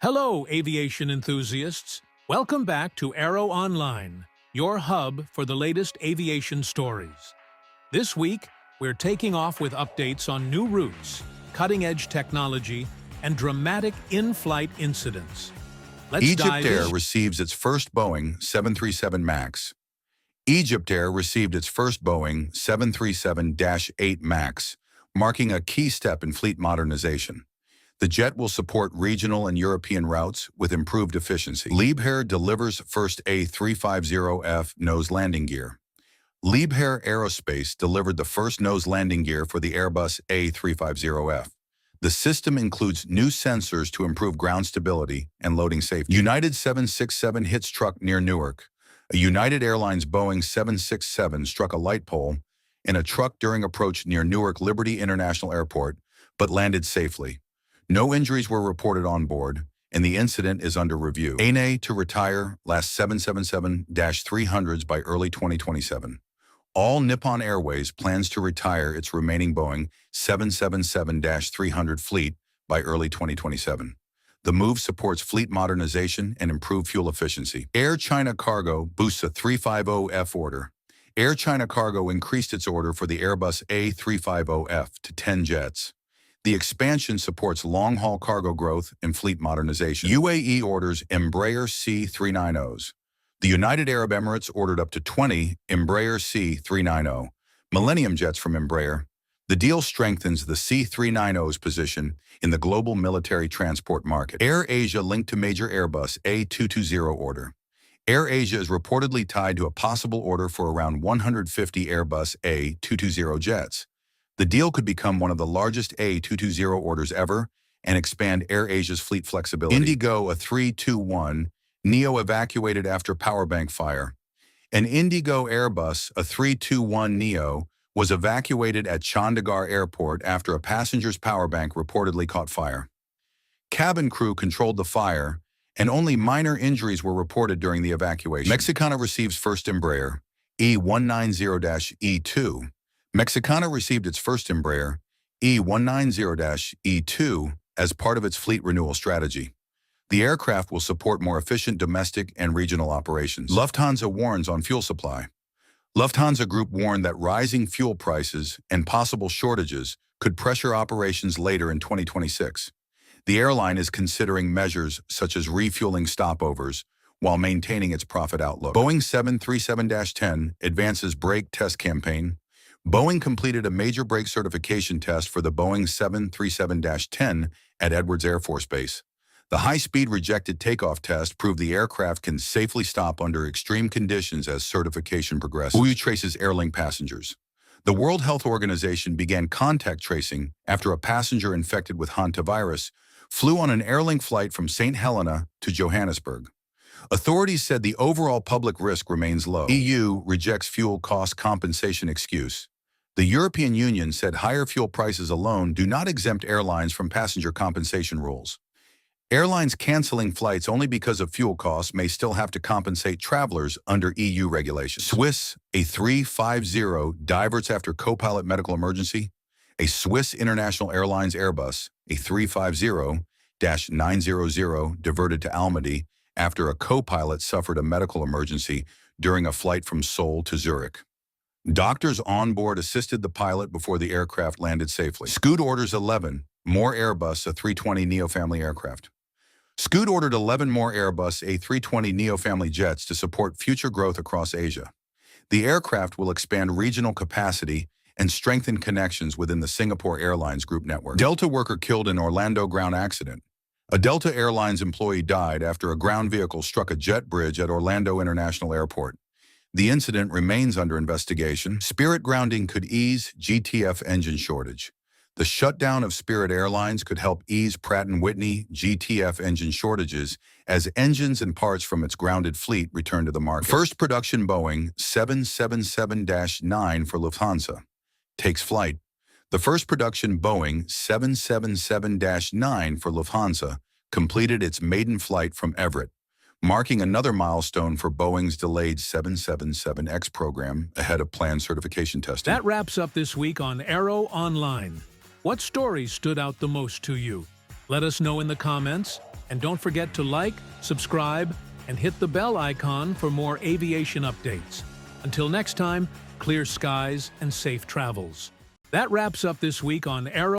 Hello, aviation enthusiasts. Welcome back to Aeroonline, your hub for the latest aviation stories. This week, we're taking off with updates on new routes, cutting-edge technology, and dramatic in-flight incidents. EgyptAir receives its first Boeing 737 MAX. EgyptAir received its first Boeing 737-8 MAX, marking a key step in fleet modernization. The jet will support regional and European routes with improved efficiency. Liebherr delivers first A350F nose landing gear. Liebherr Aerospace delivered the first nose landing gear for the Airbus A350F. The system includes new sensors to improve ground stability and loading safety. United 767 hits truck near Newark. A United Airlines Boeing 767 struck a light pole in a truck during approach near Newark Liberty International Airport, but landed safely. No injuries were reported on board, and the incident is under review. ANA to retire last 777-300s by early 2027. All Nippon Airways plans to retire its remaining Boeing 777-300 fleet by early 2027. The move supports fleet modernization and improved fuel efficiency. Air China Cargo boosts a 350F order. Air China Cargo increased its order for the Airbus A350F to 10 jets. The expansion supports long-haul cargo growth and fleet modernization. UAE orders Embraer C390s. The United Arab Emirates ordered up to 20 Embraer C390 Millennium jets from Embraer. The deal strengthens the C390's position in the global military transport market. AirAsia linked to major Airbus A220 order. AirAsia is reportedly tied to a possible order for around 150 Airbus A220 jets. The deal could become one of the largest A220 orders ever and expand AirAsia's fleet flexibility. IndiGo, a 321 Neo evacuated after powerbank fire. An IndiGo Airbus, a 321 Neo, was evacuated at Chandigarh Airport after a passenger's powerbank reportedly caught fire. Cabin crew controlled the fire, and only minor injuries were reported during the evacuation. Mexicana receives first Embraer, E190-E2. Mexicana received its first Embraer, E190-E2, as part of its fleet renewal strategy. The aircraft will support more efficient domestic and regional operations. Lufthansa warns on fuel supply. Lufthansa Group warned that rising fuel prices and possible shortages could pressure operations later in 2026. The airline is considering measures such as refueling stopovers while maintaining its profit outlook. Boeing 737-10 advances brake test campaign. Boeing completed a major brake certification test for the Boeing 737-10 at Edwards Air Force Base. The high-speed rejected takeoff test proved the aircraft can safely stop under extreme conditions as certification progresses. Boeing traces Airlink passengers. The World Health Organization began contact tracing after a passenger infected with hantavirus flew on an Airlink flight from St. Helena to Johannesburg. Authorities said the overall public risk remains low. EU rejects fuel cost compensation excuse. The European Union said higher fuel prices alone do not exempt airlines from passenger compensation rules. Airlines canceling flights only because of fuel costs may still have to compensate travelers under EU regulations. Swiss, a 350 diverts after co-pilot medical emergency. A Swiss International Airlines Airbus, a 350-900 diverted to Almaty after a co-pilot suffered a medical emergency during a flight from Seoul to Zurich. Doctors on board assisted the pilot before the aircraft landed safely. Scoot orders 11 more Airbus A320neo family aircraft. Scoot ordered 11 more Airbus A320neo family jets to support future growth across Asia. The aircraft will expand regional capacity and strengthen connections within the Singapore Airlines Group network. Delta worker killed in Orlando ground accident. A Delta Airlines employee died after a ground vehicle struck a jet bridge at Orlando International Airport. The incident remains under investigation. Spirit grounding could ease GTF engine shortage. The shutdown of Spirit Airlines could help ease Pratt & Whitney GTF engine shortages as engines and parts from its grounded fleet return to the market. First production Boeing 777-9 for Lufthansa takes flight. The first production Boeing 777-9 for Lufthansa completed its maiden flight from Everett, marking another milestone for Boeing's delayed 777X program ahead of planned certification testing. That wraps up this week on Aeroonline. What stories stood out the most to you? Let us know in the comments. And don't forget to like, subscribe, and hit the bell icon for more aviation updates. Until next time, clear skies and safe travels. That wraps up this week on Aero.